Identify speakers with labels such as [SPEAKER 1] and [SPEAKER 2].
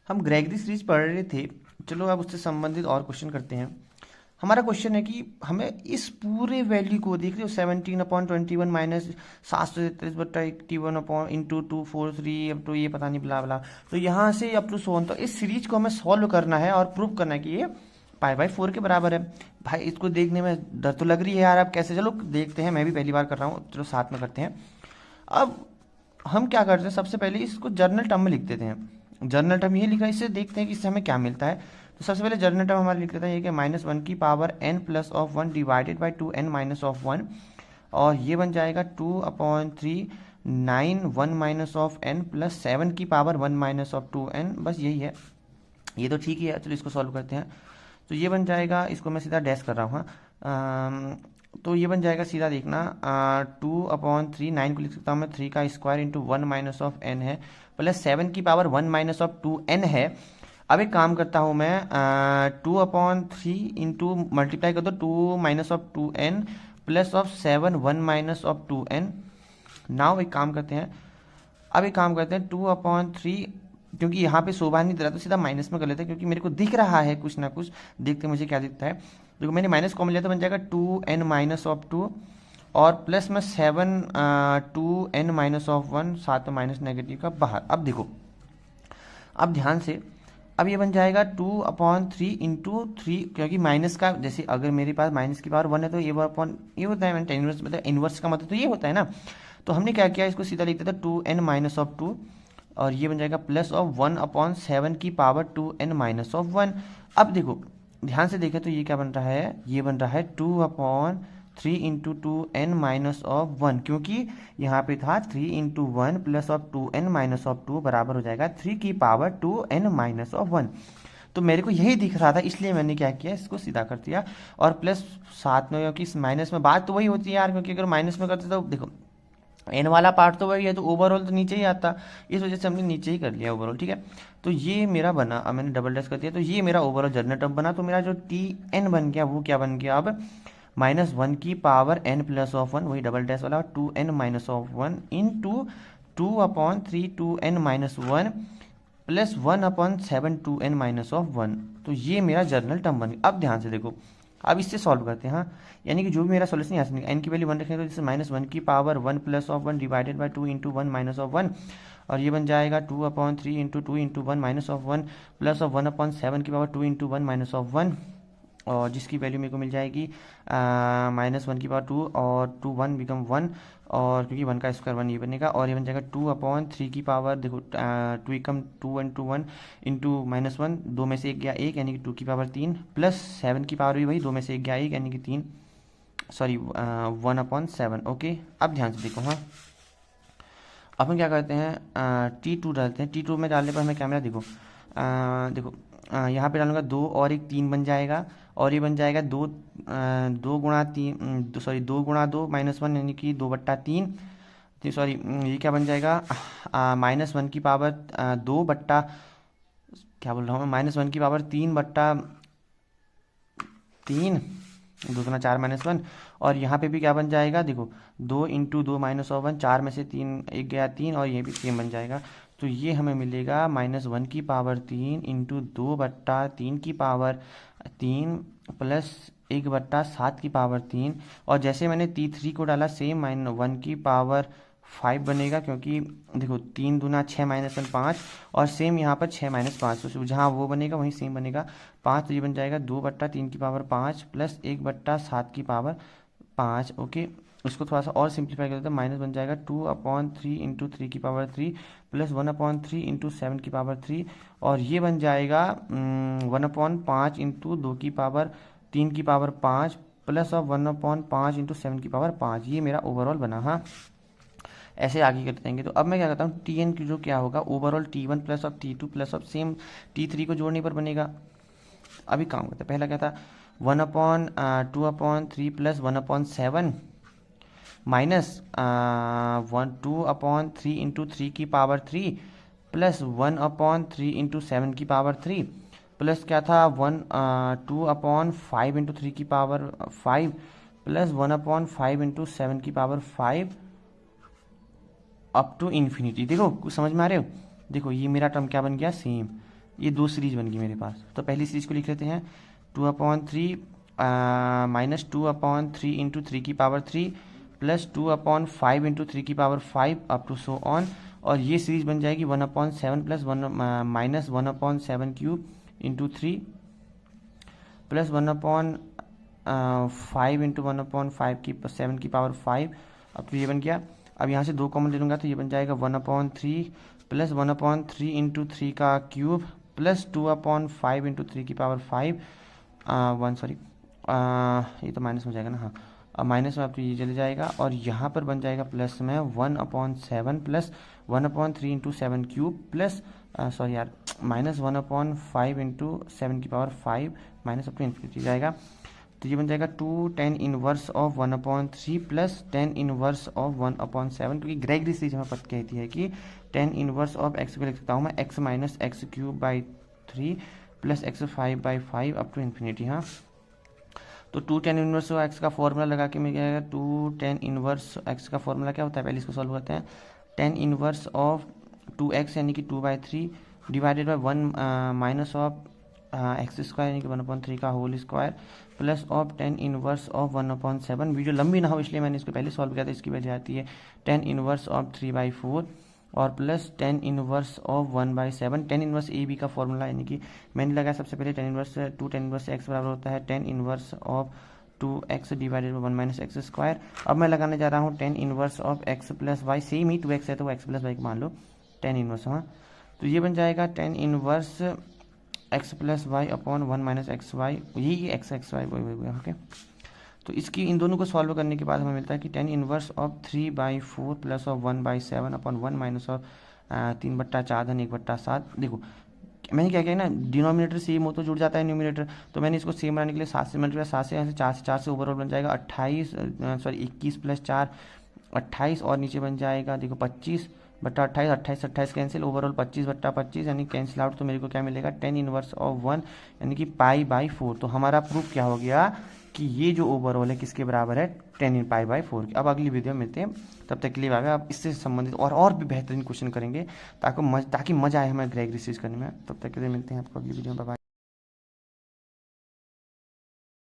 [SPEAKER 1] हम Gregory series पढ़ रहे थे। चलो अब उससे संबंधित और क्वेश्चन करते हैं। हमारा क्वेश्चन है कि हमें इस पूरे वैल्यू को देख रहे हो 17/21 माइनस 733/81 इंटू 243 अब तो ये पता नहीं बला बला। तो यहाँ से अप टू सोन तो इस सीरीज को हमें सॉल्व करना है और प्रूव करना है कि ये π/4 के बराबर है। भाई इसको देखने में डर तो लग रही है यार, अब कैसे, चलो देखते हैं। मैं भी पहली बार कर रहा हूँ, चलो साथ में करते हैं। अब हम क्या करते हैं, सबसे पहले इसको जर्नल टर्म में लिख देते हैं। जर्नल टर्म ये लिखा है, इससे देखते हैं कि इससे हमें क्या मिलता है। तो सबसे पहले जर्नल टर्म हमारा लिख देता है ये कि -1 की power n plus of 1 divided by 2n minus of 1, और ये बन जाएगा 2/3 9 1 माइनस ऑफ n प्लस 7 की पावर 1 माइनस ऑफ 2n। बस यही है, ये तो ठीक ही है। चलो इसको सॉल्व करते हैं। तो ये बन जाएगा, इसको मैं सीधा डैश कर रहा हूँ। हाँ तो ये बन जाएगा, सीधा देखना, 2/3 9 को लिख सकता हूँ मैं 3 का square into 1 minus of n है, प्लस 7 की पावर 1 माइनस ऑफ 2n है। अब एक काम करता हूँ मैं, 2/3 इंटू मल्टीप्लाई कर दो 2 minus of 2n plus of 7 1 minus of 2n। Now एक काम करते हैं, अब एक काम करते हैं 2/3, क्योंकि यहाँ पे शोभा नहीं दे रहा तो सीधा माइनस में कर लेते हैं, क्योंकि मेरे को दिख रहा है कुछ ना कुछ। देखते हैं मुझे क्या दिखता है। देखो मैंने माइनस कॉमन लिया तो बन जाएगा 2n माइनस ऑफ 2, और प्लस में 7 2n माइनस ऑफ 1, साथ में माइनस नेगेटिव का बाहर। अब देखो, अब ध्यान से, अब ये बन जाएगा 2/3 इंटू 3, क्योंकि माइनस का, जैसे अगर मेरे पास माइनस की पावर 1 है तो ये अपॉन ये होता है, मैंने इनवर्स मतलब इनवर्स का मतलब तो ये होता है ना। तो हमने क्या किया, इसको सीधा लिख देता 2n माइनस ऑफ 2, और ये बन जाएगा प्लस ऑफ 1/7 की पावर 2n माइनस ऑफ 1। अब देखो ध्यान से देखें तो ये क्या बन रहा है, ये बन रहा है 2/3 इंटू 2n माइनस ऑफ 1, क्योंकि यहाँ पे था 3 into 1 plus of 2n minus of 2 बराबर हो जाएगा 3 की पावर 2n माइनस ऑफ 1। तो मेरे को यही दिख रहा था, इसलिए मैंने क्या किया, इसको सीधा कर दिया। और प्लस साथ में, क्योंकि माइनस में बात तो वही होती है यार, क्योंकि अगर माइनस में करते तो देखो एन वाला पार्ट तो वही है, तो ओवरऑल तो नीचे ही आता, इस वजह से हमने नीचे ही कर लिया ओवरऑल। ठीक है, तो ये मेरा बना, अब मैंने डबल डैश कर दिया, तो ये मेरा ओवरऑल जर्नल टर्म बना। तो मेरा जो टी एन बन गया वो क्या बन गया, अब -1 की पावर n प्लस ऑफ 1, वही डबल डैश वाला, 2n minus of 1 into 2/3 2n minus 1 plus 1/7 2n minus of 1। तो ये मेरा जर्नल टर्म बन गया। अब ध्यान से देखो, अब इससे सॉल्व करते हैं। हाँ, यानी कि जो भी मेरा सोल्यूशन यहाँ से एन की वैल्यू 1 रखेंगे तो जैसे -1 की power 1 plus of 1 divided by 2 into 1 minus of 1, और ये बन जाएगा 2/3 into 2 into 1 minus of 1 plus of 1/7 की पावर 2 इंटू 1 माइनस ऑफ 1, और जिसकी वैल्यू मेरे को मिल जाएगी -1 की पावर 2 और 2 1 बिकम 1, और क्योंकि 1 का स्क्वायर 1 ये बनेगा, और ये बन जाएगा 2/3 की पावर, देखो 2 एकम 2 इंटू 1 इंटू -1, 2 में से 1 गया 1 यानी कि 2 की पावर 3, प्लस 7 की पावर भी वही 2 में से 1 गया 1 यानी कि 3, सॉरी 1/7। ओके, अब ध्यान से देखो। हाँ, अब हम क्या करते हैं, T2 डालते हैं। T2 में डालने पर हमें क्या मिला, देखो देखो यहाँ पे डालूंगा 2 और 1 3 बन जाएगा, और ये बन जाएगा 2 2 गुणा 3, सॉरी 2 गुणा 2 -1 यानी कि 2/3, सॉरी ये क्या बन जाएगा, -1 की पावर 2 बट्टा, क्या बोल रहा हूँ मैं, -1 की पावर 3/3, 2 गुना 4 -1, और यहाँ पे भी क्या बन जाएगा, देखो 2 इंटू 2 माइनस ऑफ 1, 4 में से 3 1 गया 3, और ये भी 3 बन जाएगा। तो ये हमें मिलेगा -1 की पावर 3 इंटू 2/3 की पावर 3 प्लस 1/7 की पावर 3, और जैसे मैंने T3 को डाला सेम -1 की पावर 5 बनेगा, क्योंकि देखो 3 दूना 6 -1 5, और सेम यहाँ पर 6 -5, तो जहाँ वो बनेगा वहीं सेम बनेगा 5। तो ये बन जाएगा 2/3 की पावर 5 प्लस 1/7 की पावर 5। ओके, इसको थोड़ा सा और सिंप्लीफाई करते हैं, माइनस बन जाएगा 2/3 इंटू 3 की पावर 3 प्लस 1/3 इंटू 7 की पावर 3, और ये बन जाएगा 1/5 इंटू 2 की पावर 3 की पावर 5 प्लस ऑफ 1/5 इंटू 7 की पावर 5। ये मेरा ओवरऑल बना। हाँ, ऐसे आगे करते जाएंगे। तो अब मैं क्या करता हूँ, Tn की जो क्या होगा overall T1 plus of T2 plus of same T3 को जोड़ने पर बनेगा। अभी काम करते हैं, पहला क्या था 1/2/3 प्लस 1/7 माइनस 2/3 इंटू 3 की पावर 3 प्लस 1/3 इंटू 7 की पावर 3 प्लस क्या था 2/5 इंटू 3 की पावर 5 प्लस 1/5 इंटू 7 की पावर 5 अप टू इन्फिनिटी। देखो कुछ समझ में आ रहे हो, देखो ये मेरा टर्म क्या बन गया, सेम ये दो सीरीज बन गई मेरे पास। तो पहली सीरीज को लिख लेते हैं 2/3 माइनस 2/3 इंटू 3 की पावर 3 प्लस 2/5 इंटू 3 की power 5 up to so on. और ये सीरीज बन जाएगी 1/7 plus minus 1/7 cube into 3 plus 1/5 into 1/5 की 7 की पावर 5। अब तो ये बन गया। अब यहाँ से 2 कॉमन ले लूँगा तो ये बन जाएगा 1/3 प्लस 1/3 इंटू 3 का क्यूब प्लस 2/5 इंटू 3 की पावर 5 1 सॉरी ये तो माइनस हो जाएगा ना। हाँ, अब माइनस में अब तो ये चले जाएगा और यहाँ पर बन जाएगा प्लस में 1/7 plus 1/3 into 7 cube plus sorry यार माइनस 1/5 इंटू 7 की पावर 5 माइनस अपने इन्फिनिटी जाएगा। तो ये बन जाएगा 2 tan inverse of 1/3 plus tan inverse of 1/7, क्योंकि ग्रेगरी सीरीज हमें पता कहती है कि tan इनवर्स ऑफ x को लिख सकता हूँ मैं x minus x cube by 3 plus x5/5 up to infinity. हाँ, तो 2 tan इनवर्स ऑफ x का फॉर्मूला लगा के मिल जाएगा 2 tan इनवर्स x का फॉर्मूला क्या होता है, पहले इसको सॉल्व करते हैं। tan इनवर्स ऑफ 2x यानी कि 2/3 divided by 1 minus of x square यानी कि 1/3 का whole square plus of tan inverse of 1/7। Video लंबी ना हो इसलिए मैंने इसको पहले सॉल्व किया था। इसकी वजह आती है tan इनवर्स ऑफ 3/4 और plus tan inverse of 1/7। tan inverse A B का फॉर्मूला यानी कि मैंने लगाया सबसे पहले tan inverse 2 tan inverse x बराबर होता है tan inverse of 2x divided by 1 minus x square. अब मैं लगाने जा रहा हूँ tan inverse of x plus y, same ही 2x है तो x प्लस वाई मान लो tan इनवर्स। हाँ, तो ये बन जाएगा tan inverse x plus y upon 1 minus x y, यही एक्स वाई वही ओके। तो इसकी इन दोनों को सॉल्व करने के बाद हमें मिलता है कि tan inverse of 3/4 plus of 1/7 upon 1 minus of 3/4 धन 1/7। देखो मैंने क्या किया ना, डिनोमिनेटर सेम हो तो जुड़ जाता है न्यूमिनेटर, तो मैंने इसको सेम बनाने के लिए 7 से मल्टीप्लाई 7 से यहाँ से 4 से ओवरऑल बन जाएगा 21 प्लस 4 28 और नीचे बन जाएगा देखो 25/28 28 कैंसिल ओवरऑल 25/25 यानी कैंसिल आउट। तो मेरे को क्या मिलेगा tan इनवर्स ऑफ 1 यानी कि π/4। तो हमारा प्रूफ क्या हो गया कि ये जो ओवरऑल है किसके बराबर है tan π/4 की। अब अगली वीडियो में मिलते हैं, तब तक के लिए बाय बाय। अब इससे संबंधित और भी बेहतरीन क्वेश्चन करेंगे ताकि मजा आए हमें ग्रेगरी सीरीज करने में। तब तक के लिए मिलते हैं आपको अगली वीडियो में, बाय बाय।